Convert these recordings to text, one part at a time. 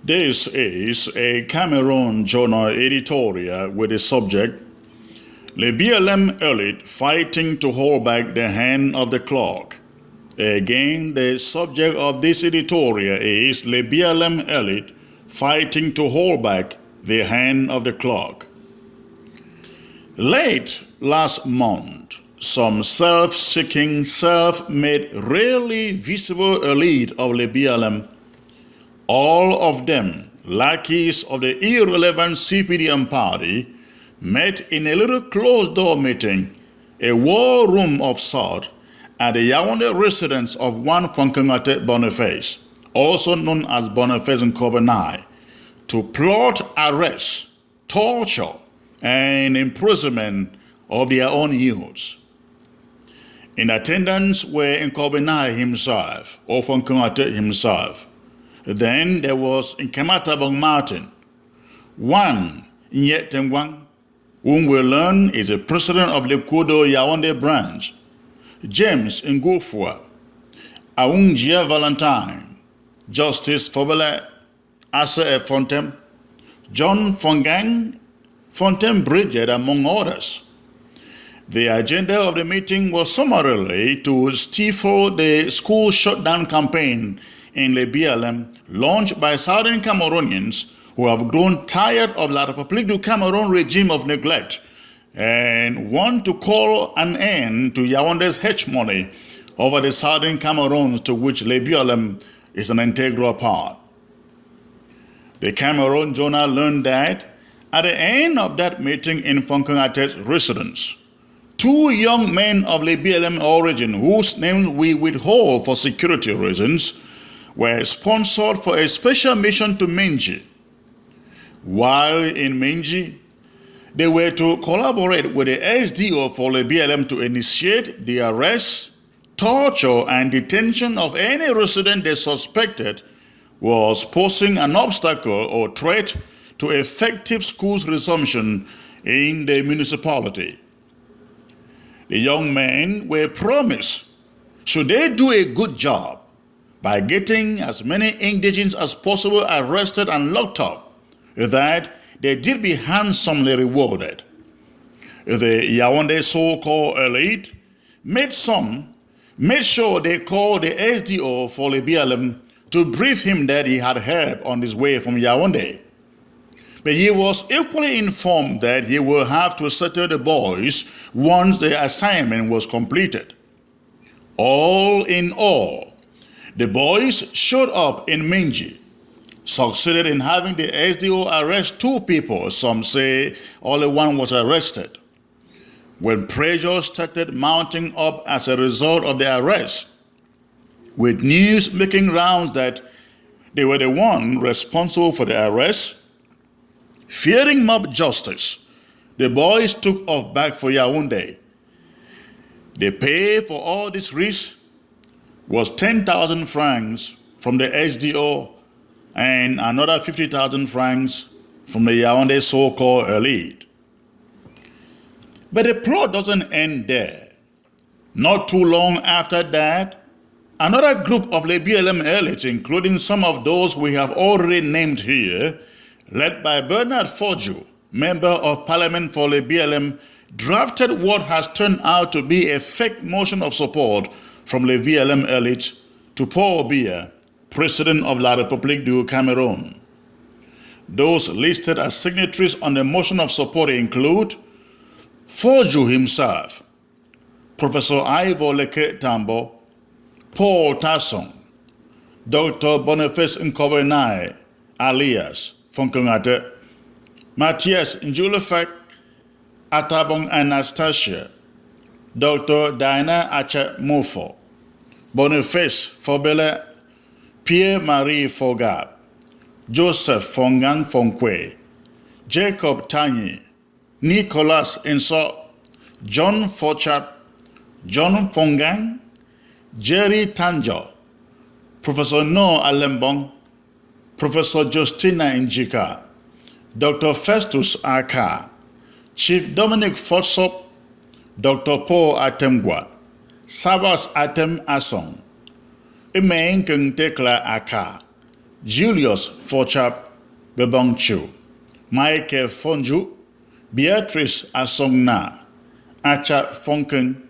This is a Cameroon journal editorial with the subject Lebialem elite fighting to hold back the hand of the clock. Again, the subject of this editorial is Lebialem elite fighting to hold back the hand of the clock. Late last month, some self-seeking, self-made, rarely visible elite of Lebialem, all of them lackeys of the irrelevant CPDM party, met in a little closed-door meeting, a war room of sort, at the Yaoundé residence of one Fabricated Boniface, also known as Boniface Nkobenai, to plot arrest, torture, and imprisonment of their own youths. In attendance were Nkobenai himself, or Fabricated himself. Then there was Nkematabong Martin, one Nyetengwang, whom we learn is the president of the Kodo Yaoundé branch, James Ngofua, Aungjia Valentine, Justice Fobele Asa Fontem, John Fongang, Fontaine Bridget, among others. The agenda of the meeting was summarily to stifle the school shutdown campaign in Lebialem, launched by Southern Cameroonians who have grown tired of La République du Cameroon regime of neglect and want to call an end to Yaoundé's hegemony over the Southern Cameroons, to which Lebialem is an integral part. The Cameroon journal learned that at the end of that meeting in Fabricated's residence, two young men of Lebialem origin, whose names we withhold for security reasons, were sponsored for a special mission to Menji. While in Menji, they were to collaborate with the SDO for Lebialem to initiate the arrest, torture, and detention of any resident they suspected was posing an obstacle or threat to effective schools resumption in the municipality. The young men were promised, should they do a good job, by getting as many indigents as possible arrested and locked up, that they did be handsomely rewarded. The Yaoundé so-called elite made sure they called the SDO for Lebialem to brief him that he had help on his way from Yaoundé. But he was equally informed that he will have to settle the boys once the assignment was completed. All in all, the boys showed up in Menji, succeeded in having the SDO arrest two people. Some say only one was arrested. When pressure started mounting up as a result of the arrest, with news making rounds that they were the one responsible for the arrest, fearing mob justice, the boys took off back for Yaoundé. The pay for all this risk was 10,000 francs from the SDO and another 50,000 francs from the Yaoundé so-called elite. But the plot doesn't end there. Not too long after that, another group of Lebialem elites, including some of those we have already named here, led by Bernard Forju, member of Parliament for Lebialem, drafted what has turned out to be a fake motion of support from Lebialem elite to Paul Biya, President of La République du Cameroon. Those listed as signatories on the motion of support include Forju himself, Professor Ivor Leke Tambo, Paul Tassong, Dr. Boniface Nkobenai, alias Fabricated, Matthias Njulefek, Atabong Anastasia, Dr. Diana Acha Mufo, Boniface Fobele, Pierre-Marie Fogab, Joseph Fongang Fonkwe, Jacob Tanyi, Nicolas Inso, John Forchat, John Fongang, Jerry Tanjo, Professor No Alembong, Professor Justina Njika, Dr. Festus Aka, Chief Dominic Forsop, Dr. Paul Atemgwa, Sabas Atem Asong, Imein Keng Tekla Aka, Julius Forchap Bebongchu, Michael Fonju, Beatrice Asongna, Acha Fonken,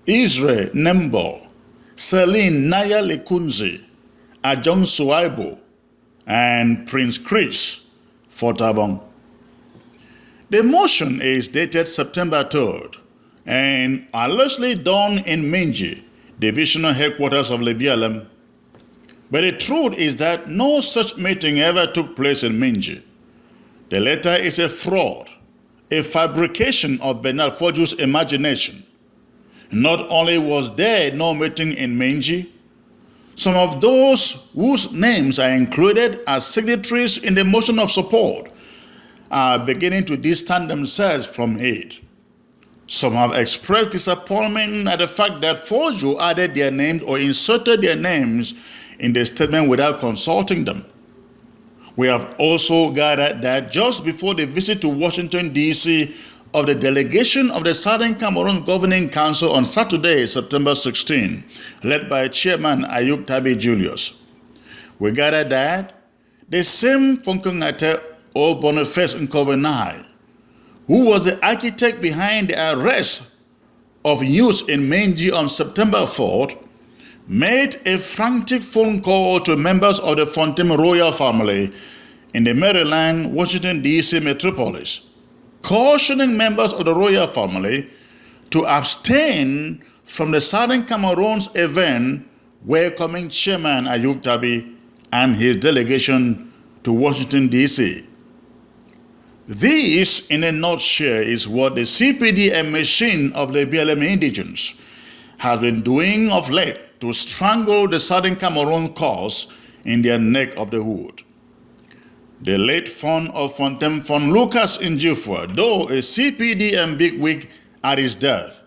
Israel Nembo, Celine Naya Lekunzi, Ajong Suaibo, and Prince Chris Fortabong. The motion is dated September 3rd and allegedly done in Minji, divisional headquarters of Lebialem. But the truth is that no such meeting ever took place in Minji. The letter is a fraud, a fabrication of Bernard Forju's imagination. Not only was there no meeting in Minji, some of those whose names are included as signatories in the motion of support are beginning to distance themselves from it. Some have expressed disappointment at the fact that Forju added their names or inserted their names in the statement without consulting them. We have also gathered that just before the visit to Washington, D.C. of the delegation of the Southern Cameroon Governing Council on Saturday, September 16, led by Chairman Ayuk Tabi Julius, we gathered that the same Funkungate or Boniface Nkobenai, who was the architect behind the arrest of youths in Menji on September 4th, made a frantic phone call to members of the Fontaine royal family in the Maryland, Washington, D.C. metropolis, cautioning members of the royal family to abstain from the Southern Cameroon's event welcoming Chairman Ayuk Tabi and his delegation to Washington, D.C. This, in a nutshell, is what the CPDM machine of the Lebialem indigents has been doing of late to strangle the Southern Cameroon cause in their neck of the wood. The late Fon of Fontaine Fon Lucas Njifwa, though a CPDM bigwig at his death,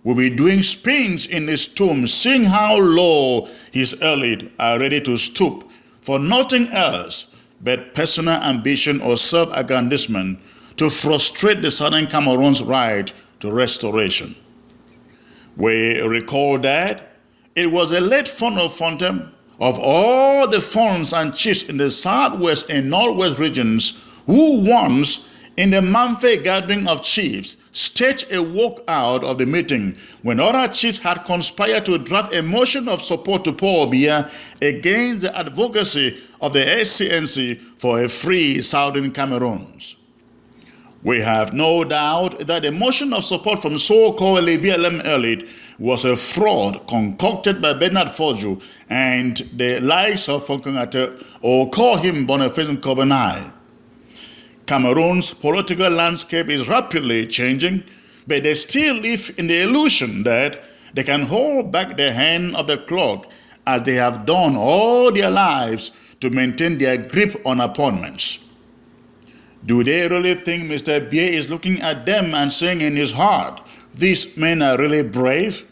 will be doing spins in his tomb, seeing how low his elite are ready to stoop for nothing else but personal ambition or self-aggrandizement to frustrate the Southern Cameroon's right to restoration. We recall that it was the late Fon of Fontaine, of all the Fons and chiefs in the southwest and northwest regions, who once, in the Manfei gathering of chiefs, staged a walkout of the meeting when other chiefs had conspired to draft a motion of support to Paul Biya against the advocacy of the SCNC for a free Southern Cameroons. We have no doubt that the motion of support from so-called Lebialem elite was a fraud concocted by Bernard Forju and the likes of Funkungate, or call him Boniface Nkobenai. Cameroon's political landscape is rapidly changing, but they still live in the illusion that they can hold back the hand of the clock as they have done all their lives to maintain their grip on appointments. Do they really think Mr. Biya is looking at them and saying in his heart, these men are really brave?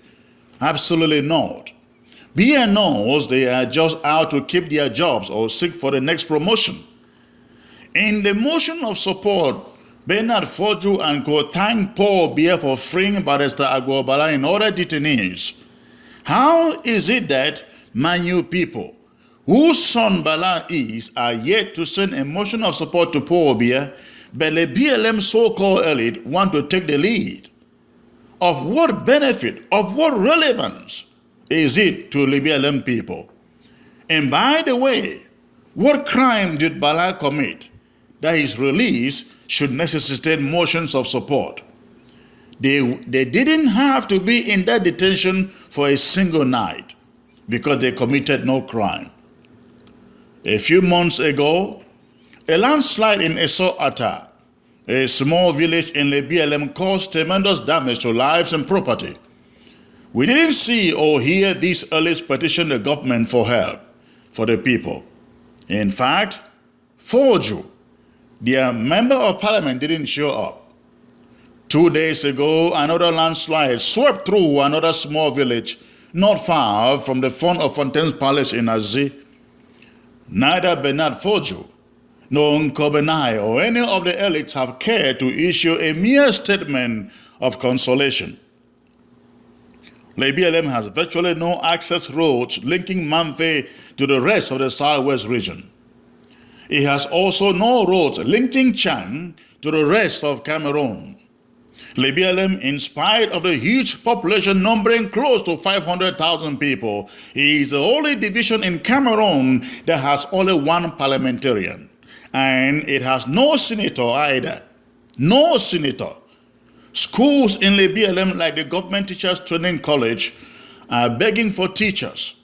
Absolutely not. Biya knows they are just out to keep their jobs or seek for the next promotion. In the motion of support, Bernard Forju and co thank Paul Biya for freeing Barrister Agwobala and other detainees. How is it that Manu people, whose son Bala is, are yet to send a motion of support to Paul Biya, but the BLM so-called elite want to take the lead? Of what benefit, of what relevance is it to Lebialem people? And by the way, what crime did Bala commit that his release should necessitate motions of support? They didn't have to be in that detention for a single night because they committed no crime. A few months ago, a landslide in Eso-Ata, a small village in Lebialem, caused tremendous damage to lives and property. We didn't see or hear these elites petition the government for help for the people. In fact, Forju, their member of parliament, didn't show up. 2 days ago, another landslide swept through another small village not far from the front of Fontaine's palace in Azi. Neither Bernard Forju nor Nkobenai or any of the elites have cared to issue a mere statement of consolation. Lebialem has virtually no access roads linking Manfei to the rest of the southwest region. It has also no roads linking Chang to the rest of Cameroon. Lebialem, in spite of the huge population numbering close to 500,000 people, is the only division in Cameroon that has only one parliamentarian. And it has no senator either. No senator. Schools in Lebialem, like the Government Teachers Training College, are begging for teachers.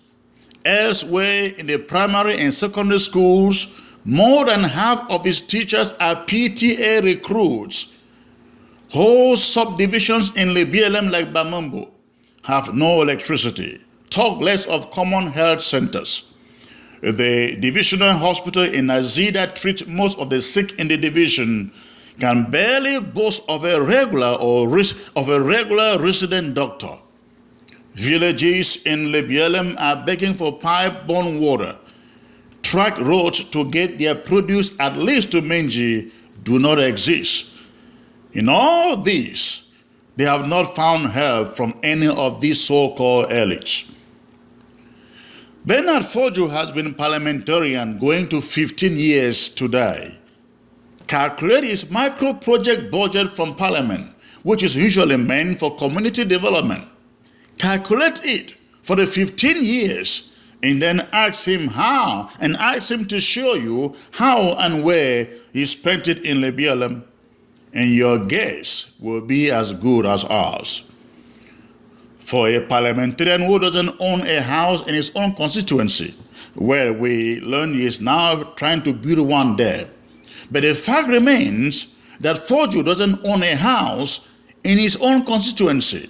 Elsewhere in the primary and secondary schools, more than half of its teachers are PTA recruits. Whole subdivisions in Lebialem, like Bamambo, have no electricity. Talk less of common health centers. The divisional hospital in Azida treats most of the sick in the division, can barely boast of a regular resident doctor. Villages in Lebialem are begging for pipe-borne water. Track roads to get their produce at least to Menji do not exist. In all this, they have not found help from any of these so-called elites. Bernard Forjo has been parliamentarian going to 15 years today. Calculate his micro-project budget from parliament, which is usually meant for community development. Calculate it for the 15 years and then ask him how, and ask him to show you how and where he spent it in Lebialem, and your guess will be as good as ours. For a parliamentarian who doesn't own a house in his own constituency, well, we learn he is now trying to build one there. But the fact remains that Forjo doesn't own a house in his own constituency.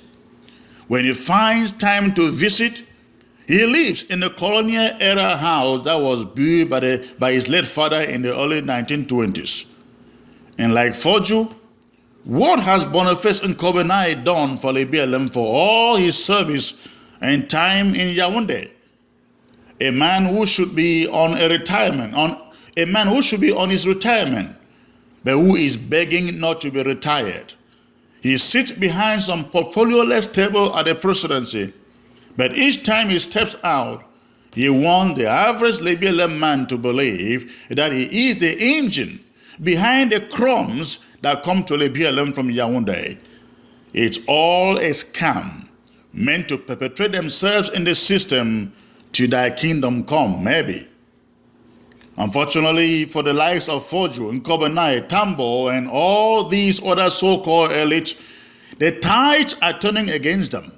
When he finds time to visit, he lives in a colonial era house that was built by his late father in the early 1920s. And like Forjo, what has Boniface Nkobonai done for Lebialem for all his service and time in Yaoundé? A man who should be on his retirement, but who is begging not to be retired. He sits behind some portfolio-less table at the presidency, but each time he steps out, he wants the average Lebialem man to believe that he is the engine behind the crumbs that come to Lebialem from Yaoundé. It's all a scam, meant to perpetrate themselves in the system till thy kingdom come, maybe. Unfortunately for the likes of Forjo, Nkobonai, Tambo, and all these other so-called elites, the tides are turning against them.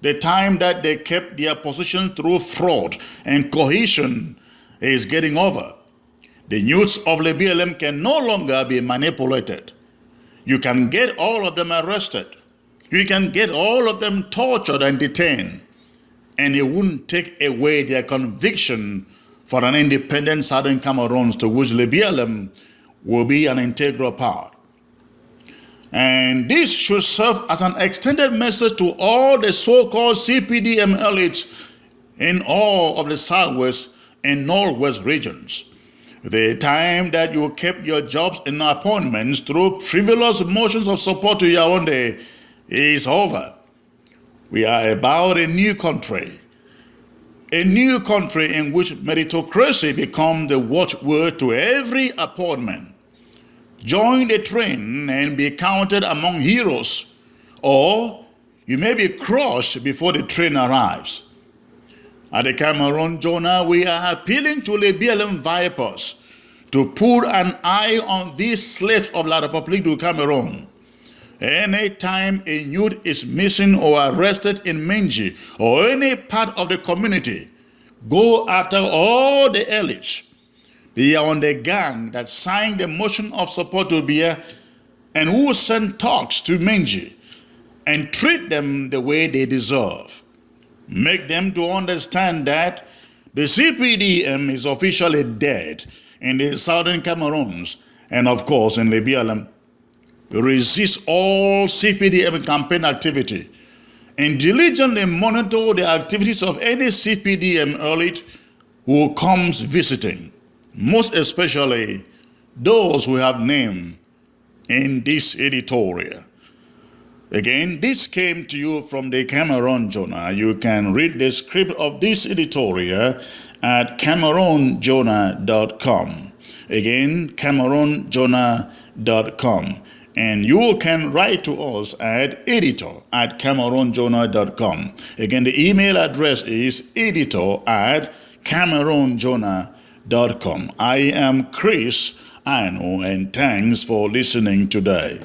The time that they kept their position through fraud and cohesion is getting over. The youths of Lebialem can no longer be manipulated. You can get all of them arrested. You can get all of them tortured and detained. And it wouldn't take away their conviction for an independent Southern Cameroon, to which Lebialem will be an integral part. And this should serve as an extended message to all the so-called CPDM elites in all of the Southwest and Northwest regions. The time that you kept your jobs and appointments through frivolous motions of support to Yaoundé is over. We are about a new country in which meritocracy becomes the watchword to every appointment. Join the train and be counted among heroes, or you may be crushed before the train arrives. At the Cameroon Journal, we are appealing to Lebialem vipers to put an eye on these slaves of La République du Cameroon. Anytime a youth is missing or arrested in Menji or any part of the community, go after all the elites. They are on the gang that signed the motion of support to Biya and who sent talks to Menji, and treat them the way they deserve. Make them to understand that the CPDM is officially dead in the southern Cameroons and of course in Lebialem. Resist all CPDM campaign activity and diligently monitor the activities of any CPDM elite who comes visiting, most especially those who have named in this editorial. Again, this came to you from the Cameroon Journal. You can read the script of this editorial at CameroonJournal.com. Again, CameroonJonah.com. And you can write to us at editor@CameroonJonah.com. Again, the email address is editor@CameroonJonah.com. I am Chris Ano, and thanks for listening today.